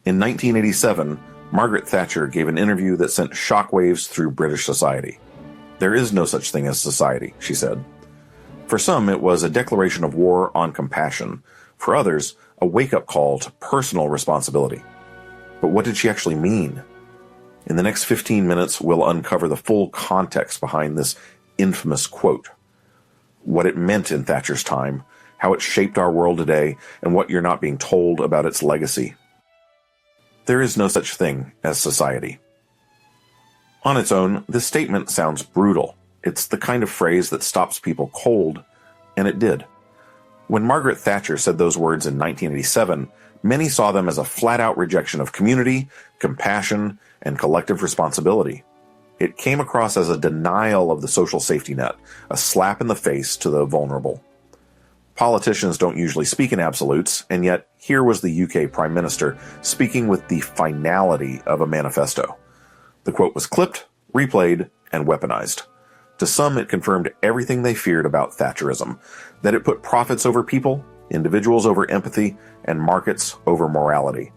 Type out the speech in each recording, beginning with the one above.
In 1987, Margaret Thatcher gave an interview that sent shockwaves through British society. "There is no such thing as society," she said. For some, it was a declaration of war on compassion. For others, a wake-up call to personal responsibility. But what did she actually mean? In the next 15 minutes, we'll uncover the full context behind this infamous quote. What it meant in Thatcher's time, how it shaped our world today, and what you're not being told about its legacy. There is no such thing as society. On its own, this statement sounds brutal. It's the kind of phrase that stops people cold, and it did. When Margaret Thatcher said those words in 1987, many saw them as a flat-out rejection of community, compassion, and collective responsibility. It came across as a denial of the social safety net, a slap in the face to the vulnerable. Politicians don't usually speak in absolutes, and yet here was the UK Prime Minister speaking with the finality of a manifesto. The quote was clipped, replayed, and weaponized. To some, it confirmed everything they feared about Thatcherism, that it put profits over people, individuals over empathy, and markets over morality.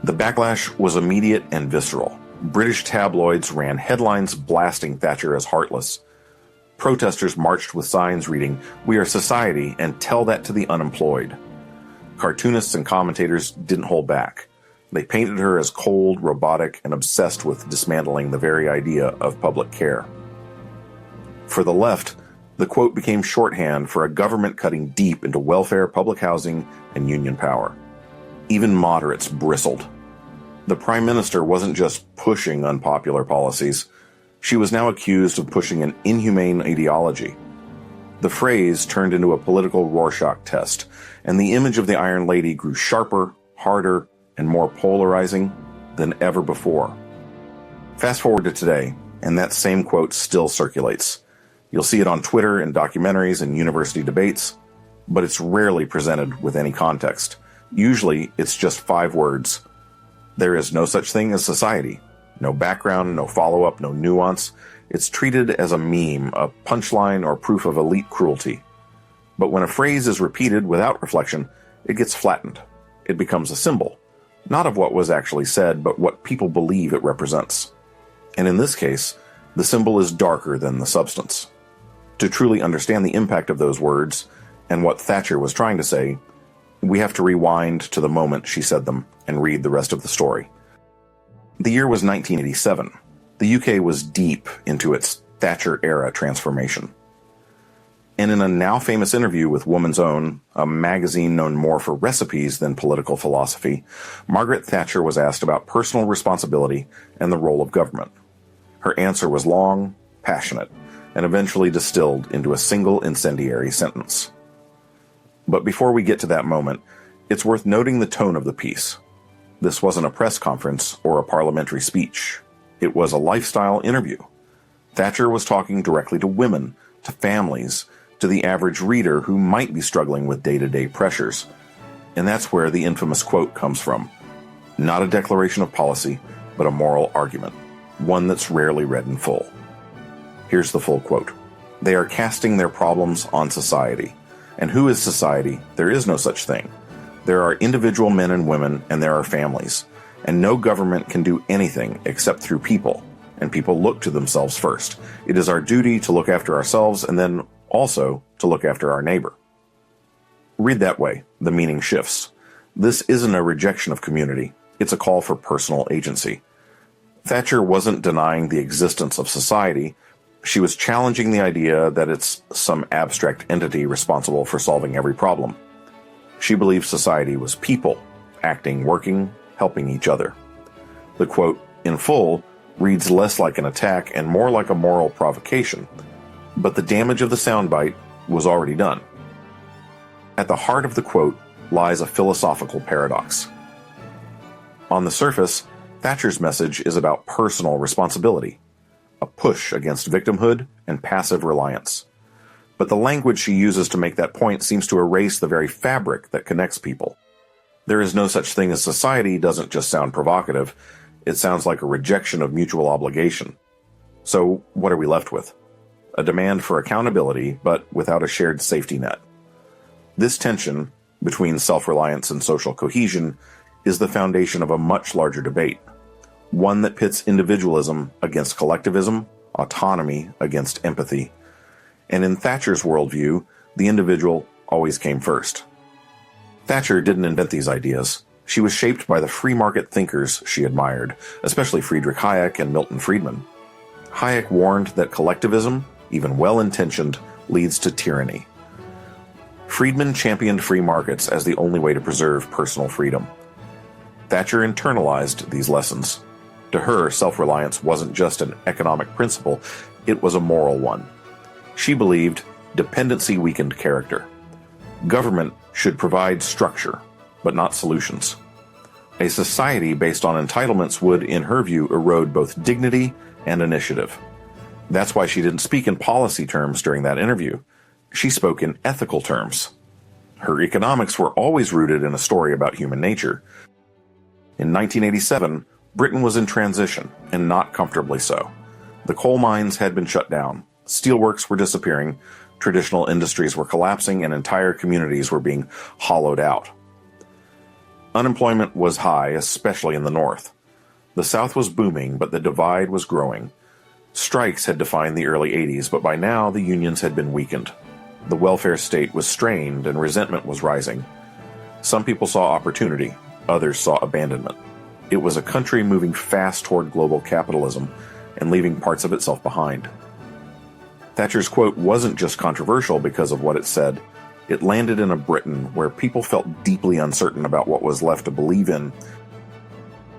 The backlash was immediate and visceral. British tabloids ran headlines blasting Thatcher as heartless. Protesters marched with signs reading, "We are society, and tell that to the unemployed." Cartoonists and commentators didn't hold back. They painted her as cold, robotic, and obsessed with dismantling the very idea of public care. For the left, the quote became shorthand for a government cutting deep into welfare, public housing, and union power. Even moderates bristled. The Prime Minister wasn't just pushing unpopular policies. She was now accused of pushing an inhumane ideology. The phrase turned into a political Rorschach test, and the image of the Iron Lady grew sharper, harder, and more polarizing than ever before. Fast forward to today, and that same quote still circulates. You'll see it on Twitter and documentaries and university debates, but it's rarely presented with any context. Usually, it's just 5 words. There is no such thing as society. No background, no follow-up, no nuance. It's treated as a meme, a punchline, or proof of elite cruelty. But when a phrase is repeated without reflection, it gets flattened. It becomes a symbol, not of what was actually said, but what people believe it represents. And in this case, the symbol is darker than the substance. To truly understand the impact of those words, and what Thatcher was trying to say, we have to rewind to the moment she said them and read the rest of the story. The year was 1987. The UK was deep into its Thatcher-era transformation. And in a now-famous interview with Woman's Own, a magazine known more for recipes than political philosophy, Margaret Thatcher was asked about personal responsibility and the role of government. Her answer was long, passionate, and eventually distilled into a single incendiary sentence. But before we get to that moment, it's worth noting the tone of the piece. This wasn't a press conference or a parliamentary speech. It was a lifestyle interview. Thatcher was talking directly to women, to families, to the average reader who might be struggling with day-to-day pressures. And that's where the infamous quote comes from. Not a declaration of policy, but a moral argument, one that's rarely read in full. Here's the full quote. "They are casting their problems on society. And who is society? There is no such thing. There are individual men and women, and there are families. And no government can do anything except through people. And people look to themselves first. It is our duty to look after ourselves and then also to look after our neighbor." Read that way, the meaning shifts. This isn't a rejection of community. It's a call for personal agency. Thatcher wasn't denying the existence of society. She was challenging the idea that it's some abstract entity responsible for solving every problem. She believed society was people, acting, working, helping each other. The quote, in full, reads less like an attack and more like a moral provocation, but the damage of the soundbite was already done. At the heart of the quote lies a philosophical paradox. On the surface, Thatcher's message is about personal responsibility, a push against victimhood and passive reliance. But the language she uses to make that point seems to erase the very fabric that connects people. There is no such thing as society doesn't just sound provocative, it sounds like a rejection of mutual obligation. So what are we left with? A demand for accountability, but without a shared safety net. This tension between self-reliance and social cohesion is the foundation of a much larger debate, one that pits individualism against collectivism, autonomy against empathy. And in Thatcher's worldview, the individual always came first. Thatcher didn't invent these ideas. She was shaped by the free market thinkers she admired, especially Friedrich Hayek and Milton Friedman. Hayek warned that collectivism, even well-intentioned, leads to tyranny. Friedman championed free markets as the only way to preserve personal freedom. Thatcher internalized these lessons. To her, self-reliance wasn't just an economic principle, it was a moral one. She believed dependency weakened character. Government should provide structure, but not solutions. A society based on entitlements would, in her view, erode both dignity and initiative. That's why she didn't speak in policy terms during that interview. She spoke in ethical terms. Her economics were always rooted in a story about human nature. In 1987, Britain was in transition, and not comfortably so. The coal mines had been shut down, steelworks were disappearing, traditional industries were collapsing, and entire communities were being hollowed out. Unemployment was high, especially in the North. The South was booming, but the divide was growing. Strikes had defined the early 80s, but by now the unions had been weakened. The welfare state was strained and resentment was rising. Some people saw opportunity, others saw abandonment. It was a country moving fast toward global capitalism and leaving parts of itself behind. Thatcher's quote wasn't just controversial because of what it said. It landed in a Britain where people felt deeply uncertain about what was left to believe in.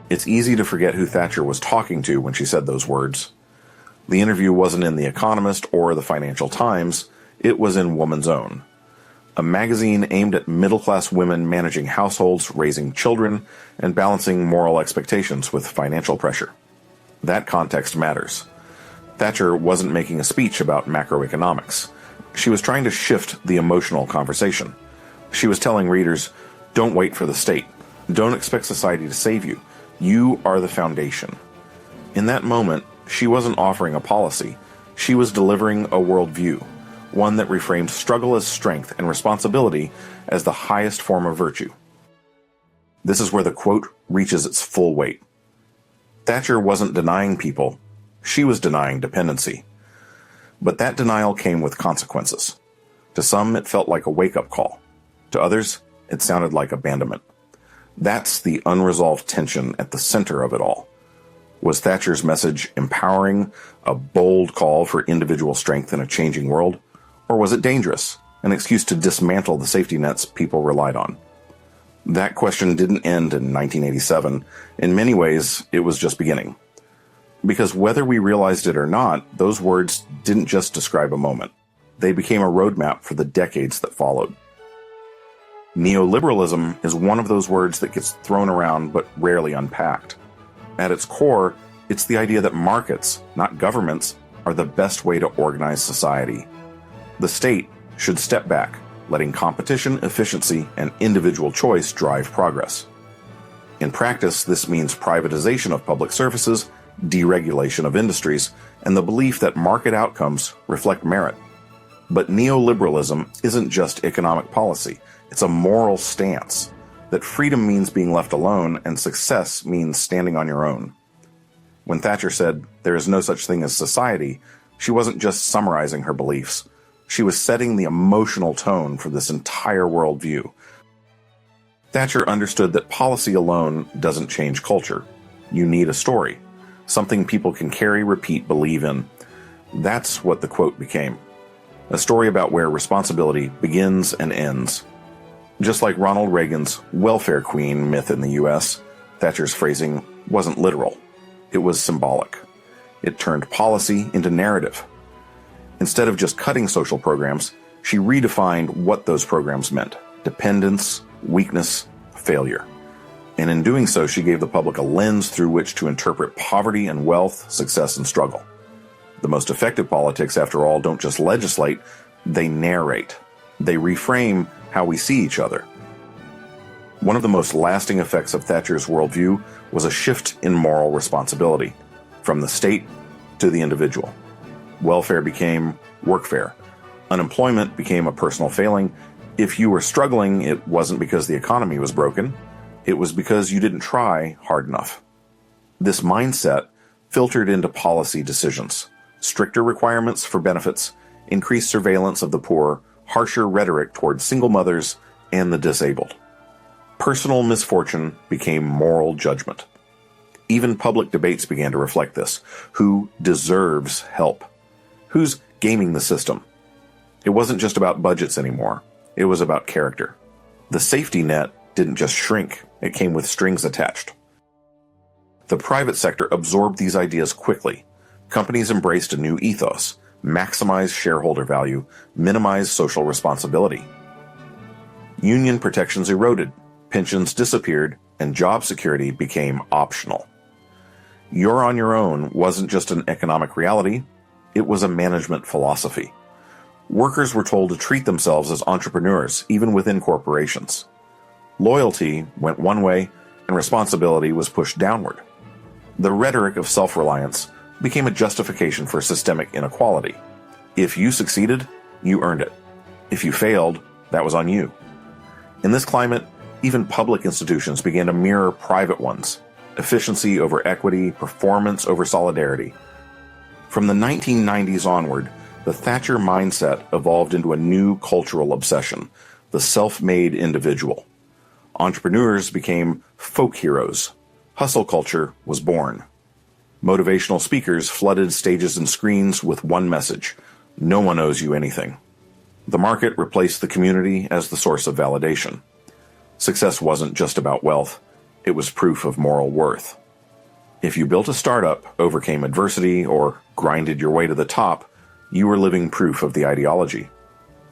It's easy to forget who Thatcher was talking to when she said those words. The interview wasn't in The Economist or the Financial Times. It was in Woman's Own, a magazine aimed at middle-class women managing households, raising children, and balancing moral expectations with financial pressure. That context matters. Thatcher wasn't making a speech about macroeconomics. She was trying to shift the emotional conversation. She was telling readers, don't wait for the state. Don't expect society to save you. You are the foundation. In that moment, she wasn't offering a policy. She was delivering a worldview, one that reframed struggle as strength and responsibility as the highest form of virtue. This is where the quote reaches its full weight. Thatcher wasn't denying people. She was denying dependency. But that denial came with consequences. To some, it felt like a wake-up call. To others, it sounded like abandonment. That's the unresolved tension at the center of it all. Was Thatcher's message empowering, a bold call for individual strength in a changing world? Or was it dangerous, an excuse to dismantle the safety nets people relied on? That question didn't end in 1987. In many ways, it was just beginning. Because whether we realized it or not, those words didn't just describe a moment. They became a roadmap for the decades that followed. Neoliberalism is one of those words that gets thrown around but rarely unpacked. At its core, it's the idea that markets, not governments, are the best way to organize society. The state should step back, letting competition, efficiency, and individual choice drive progress. In practice, this means privatization of public services, deregulation of industries, and the belief that market outcomes reflect merit. But neoliberalism isn't just economic policy. It's a moral stance, that freedom means being left alone and success means standing on your own. When Thatcher said, there is no such thing as society, she wasn't just summarizing her beliefs. She was setting the emotional tone for this entire worldview. Thatcher understood that policy alone doesn't change culture. You need a story, something people can carry, repeat, believe in. That's what the quote became. A story about where responsibility begins and ends. Just like Ronald Reagan's welfare queen myth in the US, Thatcher's phrasing wasn't literal. It was symbolic. It turned policy into narrative. Instead of just cutting social programs, she redefined what those programs meant: dependence, weakness, failure. And in doing so, she gave the public a lens through which to interpret poverty and wealth, success and struggle. The most effective politics, after all, don't just legislate, they narrate. They reframe how we see each other. One of the most lasting effects of Thatcher's worldview was a shift in moral responsibility, from the state to the individual. Welfare became workfare. Unemployment became a personal failing. If you were struggling, it wasn't because the economy was broken. it was because you didn't try hard enough. This mindset filtered into policy decisions: stricter requirements for benefits, increased surveillance of the poor, harsher rhetoric toward single mothers and the disabled. Personal misfortune became moral judgment. Even public debates began to reflect this. Who deserves help? Who's gaming the system? It wasn't just about budgets anymore. It was about character. The safety net didn't just shrink. It came with strings attached. The private sector absorbed these ideas quickly. Companies embraced a new ethos: maximize shareholder value, minimize social responsibility. Union protections eroded, pensions disappeared, and job security became optional. You're on your own wasn't just an economic reality, it was a management philosophy. Workers were told to treat themselves as entrepreneurs, even within corporations. Loyalty went one way, and responsibility was pushed downward. The rhetoric of self-reliance became a justification for systemic inequality. If you succeeded, you earned it. If you failed, that was on you. In this climate, even public institutions began to mirror private ones: efficiency over equity, performance over solidarity. From the 1990s onward, the Thatcher mindset evolved into a new cultural obsession: the self-made individual. Entrepreneurs became folk heroes. Hustle culture was born. Motivational speakers flooded stages and screens with one message: no one owes you anything. The market replaced the community as the source of validation. Success wasn't just about wealth, it was proof of moral worth. If you built a startup, overcame adversity, or grinded your way to the top, you were living proof of the ideology.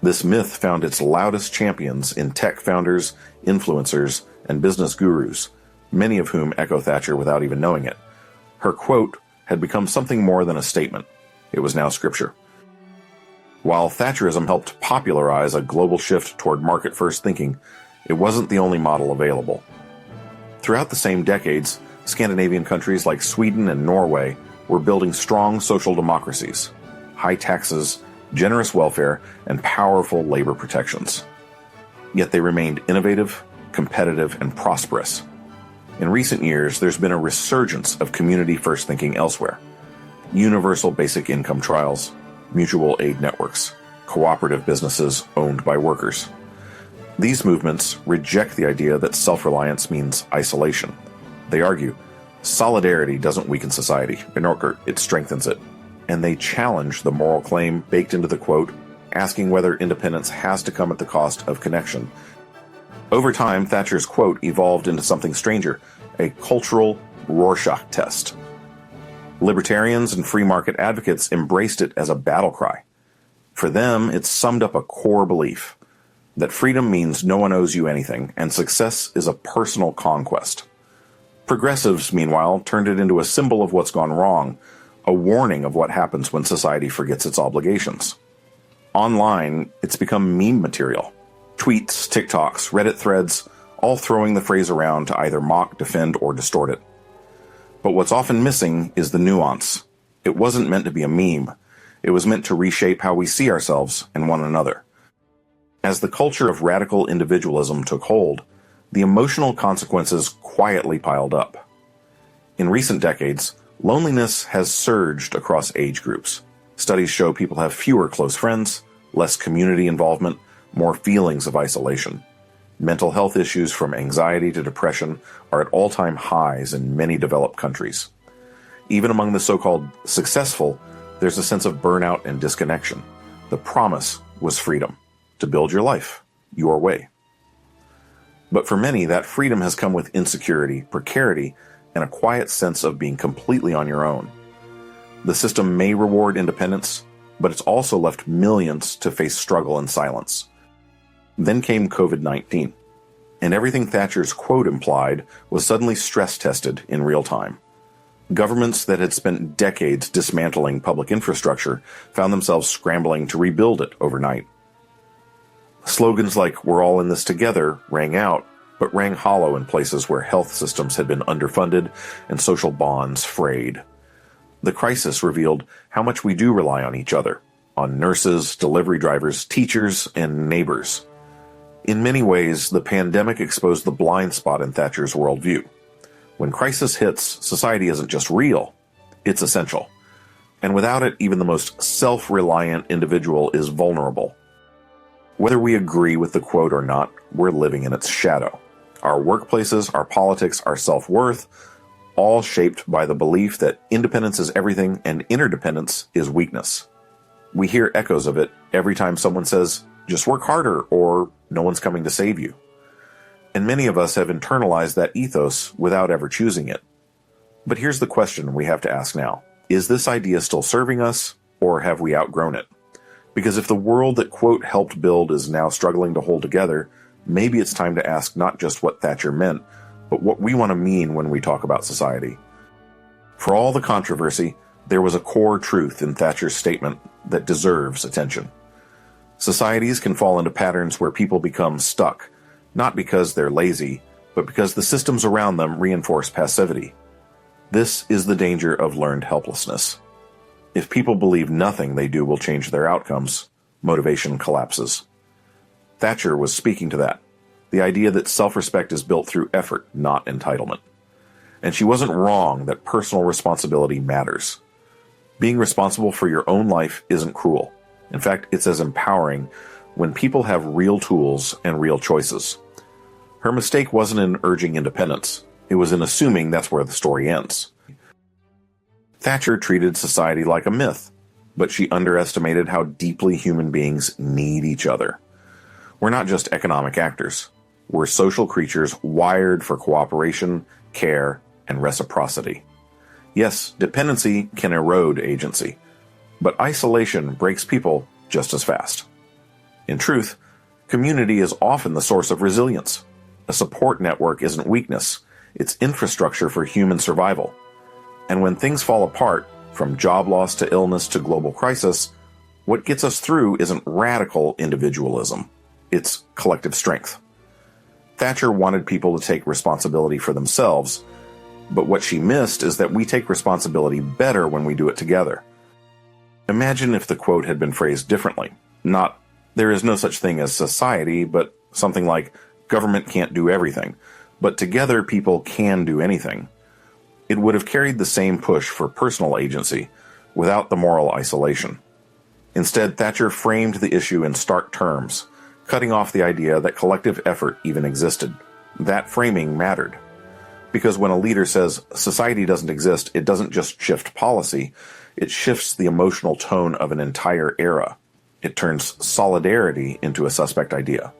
This myth found its loudest champions in tech founders, influencers, and business gurus, many of whom echo Thatcher without even knowing it. Her quote had become something more than a statement. It was now scripture. While Thatcherism helped popularize a global shift toward market-first thinking, it wasn't the only model available. Throughout the same decades, Scandinavian countries like Sweden and Norway were building strong social democracies: high taxes, generous welfare, and powerful labor protections. Yet they remained innovative, competitive, and prosperous. In recent years, there's been a resurgence of community-first thinking elsewhere: universal basic income trials, mutual aid networks, cooperative businesses owned by workers. These movements reject the idea that self-reliance means isolation. They argue, solidarity doesn't weaken society, it strengthens it. And they challenge the moral claim baked into the quote, asking whether independence has to come at the cost of connection. Over time, Thatcher's quote evolved into something stranger: a cultural Rorschach test. Libertarians and free market advocates embraced it as a battle cry. For them, it summed up a core belief: that freedom means no one owes you anything, and success is a personal conquest. Progressives, meanwhile, turned it into a symbol of what's gone wrong, a warning of what happens when society forgets its obligations. Online, it's become meme material. Tweets, TikToks, Reddit threads, all throwing the phrase around to either mock, defend, or distort it. But what's often missing is the nuance. It wasn't meant to be a meme. It was meant to reshape how we see ourselves and one another. As the culture of radical individualism took hold, the emotional consequences quietly piled up. In recent decades, loneliness has surged across age groups. Studies show people have fewer close friends, less community involvement, more feelings of isolation. Mental health issues from anxiety to depression are at all-time highs in many developed countries. Even among the so-called successful, there's a sense of burnout and disconnection. The promise was freedom, to build your life your way. But for many, that freedom has come with insecurity, precarity, and a quiet sense of being completely on your own. The system may reward independence, but it's also left millions to face struggle in silence. Then came COVID-19, and everything Thatcher's quote implied was suddenly stress-tested in real time. Governments that had spent decades dismantling public infrastructure found themselves scrambling to rebuild it overnight. Slogans like "we're all in this together" rang out, but rang hollow in places where health systems had been underfunded and social bonds frayed. The crisis revealed how much we do rely on each other, on nurses, delivery drivers, teachers, and neighbors. In many ways, the pandemic exposed the blind spot in Thatcher's worldview. When crisis hits, society isn't just real, it's essential. And without it, even the most self-reliant individual is vulnerable. Whether we agree with the quote or not, we're living in its shadow. Our workplaces, our politics, our self-worth, all shaped by the belief that independence is everything and interdependence is weakness. We hear echoes of it every time someone says, just work harder, or no one's coming to save you. And many of us have internalized that ethos without ever choosing it. But here's the question we have to ask now. Is this idea still serving us, or have we outgrown it? Because if the world that quote helped build is now struggling to hold together, maybe it's time to ask not just what Thatcher meant, but what we want to mean when we talk about society. For all the controversy, there was a core truth in Thatcher's statement that deserves attention. Societies can fall into patterns where people become stuck, not because they're lazy, but because the systems around them reinforce passivity. This is the danger of learned helplessness. If people believe nothing they do will change their outcomes, motivation collapses. Thatcher was speaking to that, the idea that self-respect is built through effort, not entitlement. And she wasn't wrong that personal responsibility matters. Being responsible for your own life isn't cruel. In fact, it's as empowering when people have real tools and real choices. Her mistake wasn't in urging independence. It was in assuming that's where the story ends. Thatcher treated society like a myth, but she underestimated how deeply human beings need each other. We're not just economic actors. We're social creatures wired for cooperation, care, and reciprocity. Yes, dependency can erode agency, but isolation breaks people just as fast. In truth, community is often the source of resilience. A support network isn't weakness, it's infrastructure for human survival. And when things fall apart, from job loss to illness to global crisis, what gets us through isn't radical individualism, it's collective strength. Thatcher wanted people to take responsibility for themselves, but what she missed is that we take responsibility better when we do it together. Imagine if the quote had been phrased differently. Not, there is no such thing as society, but something like, government can't do everything, but together people can do anything. It would have carried the same push for personal agency without the moral isolation. Instead, Thatcher framed the issue in stark terms, cutting off the idea that collective effort even existed. That framing mattered. Because when a leader says society doesn't exist, it doesn't just shift policy, it shifts the emotional tone of an entire era. It turns solidarity into a suspect idea.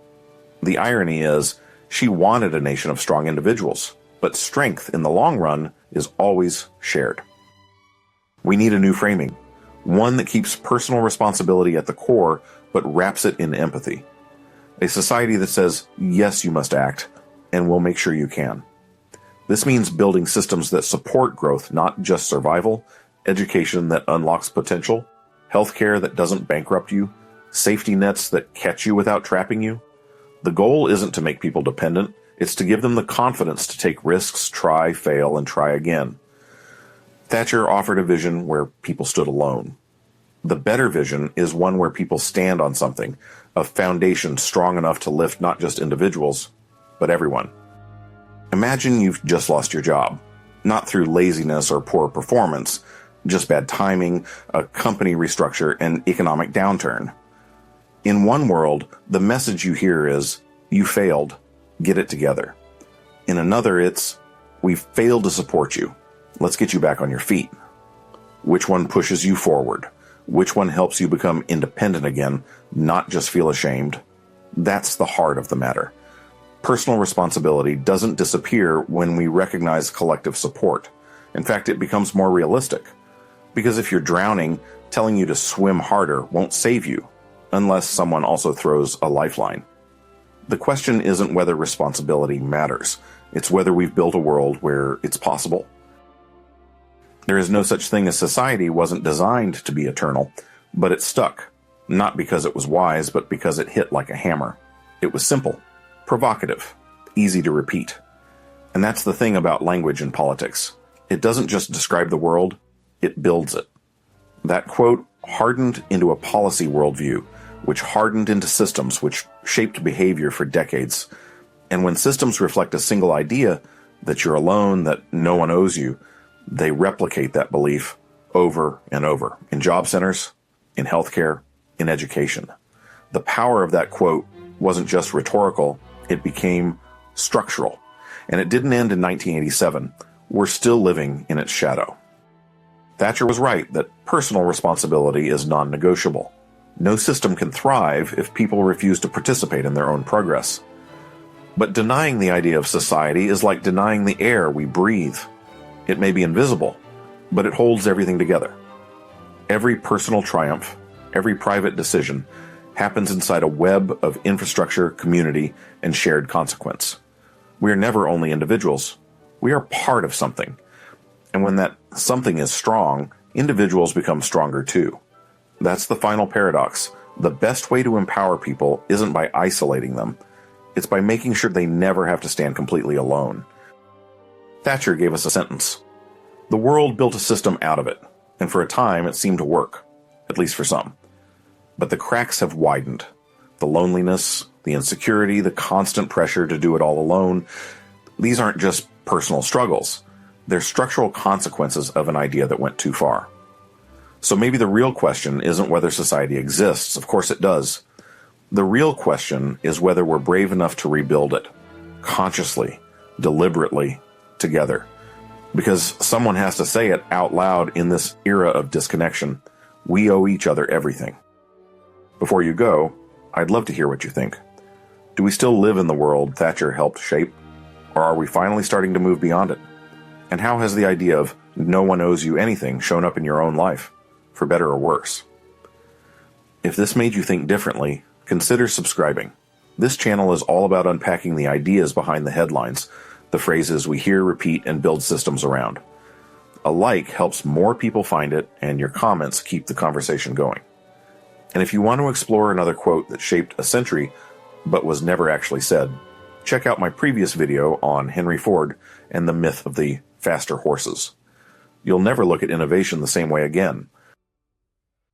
The irony is, she wanted a nation of strong individuals, but strength in the long run is always shared. We need a new framing, one that keeps personal responsibility at the core, but wraps it in empathy. A society that says, yes, you must act, and we'll make sure you can. This means building systems that support growth, not just survival, education that unlocks potential, healthcare that doesn't bankrupt you, safety nets that catch you without trapping you. The goal isn't to make people dependent, it's to give them the confidence to take risks, try, fail, and try again. Thatcher offered a vision where people stood alone. The better vision is one where people stand on something, a foundation strong enough to lift not just individuals, but everyone. Imagine you've just lost your job, not through laziness or poor performance, just bad timing, a company restructure, and economic downturn. In one world, the message you hear is, you failed, get it together. In another, it's, we failed to support you, let's get you back on your feet. Which one pushes you forward? Which one helps you become independent again, not just feel ashamed? That's the heart of the matter. Personal responsibility doesn't disappear when we recognize collective support. In fact, it becomes more realistic. Because if you're drowning, telling you to swim harder won't save you, unless someone also throws a lifeline. The question isn't whether responsibility matters. It's whether we've built a world where it's possible. There is no such thing as society wasn't designed to be eternal, but it stuck. Not because it was wise, but because it hit like a hammer. It was simple, provocative, easy to repeat. And that's the thing about language in politics. It doesn't just describe the world, it builds it. That quote hardened into a policy worldview, which hardened into systems which shaped behavior for decades. And when systems reflect a single idea, that you're alone, that no one owes you, they replicate that belief over and over, in job centers, in healthcare, in education. The power of that quote wasn't just rhetorical, it became structural. And it didn't end in 1987. We're still living in its shadow. Thatcher was right that personal responsibility is non-negotiable. No system can thrive if people refuse to participate in their own progress. But denying the idea of society is like denying the air we breathe. It may be invisible, but it holds everything together. Every personal triumph, every private decision happens inside a web of infrastructure, community, and shared consequence. We are never only individuals. We are part of something. And when that something is strong, individuals become stronger too. That's the final paradox. The best way to empower people isn't by isolating them. It's by making sure they never have to stand completely alone. Thatcher gave us a sentence. The world built a system out of it, and for a time it seemed to work, at least for some. But the cracks have widened. The loneliness, the insecurity, the constant pressure to do it all alone, these aren't just personal struggles. They're structural consequences of an idea that went too far. So maybe the real question isn't whether society exists. Of course it does. The real question is whether we're brave enough to rebuild it, consciously, deliberately, together. Because someone has to say it out loud in this era of disconnection. We owe each other everything. Before you go, I'd love to hear what you think. Do we still live in the world Thatcher helped shape? Or are we finally starting to move beyond it? And how has the idea of no one owes you anything shown up in your own life, for better or worse? If this made you think differently, consider subscribing. This channel is all about unpacking the ideas behind the headlines, the phrases we hear, repeat, and build systems around. A like helps more people find it, and your comments keep the conversation going. And if you want to explore another quote that shaped a century, but was never actually said, check out my previous video on Henry Ford and the myth of the faster horses. You'll never look at innovation the same way again.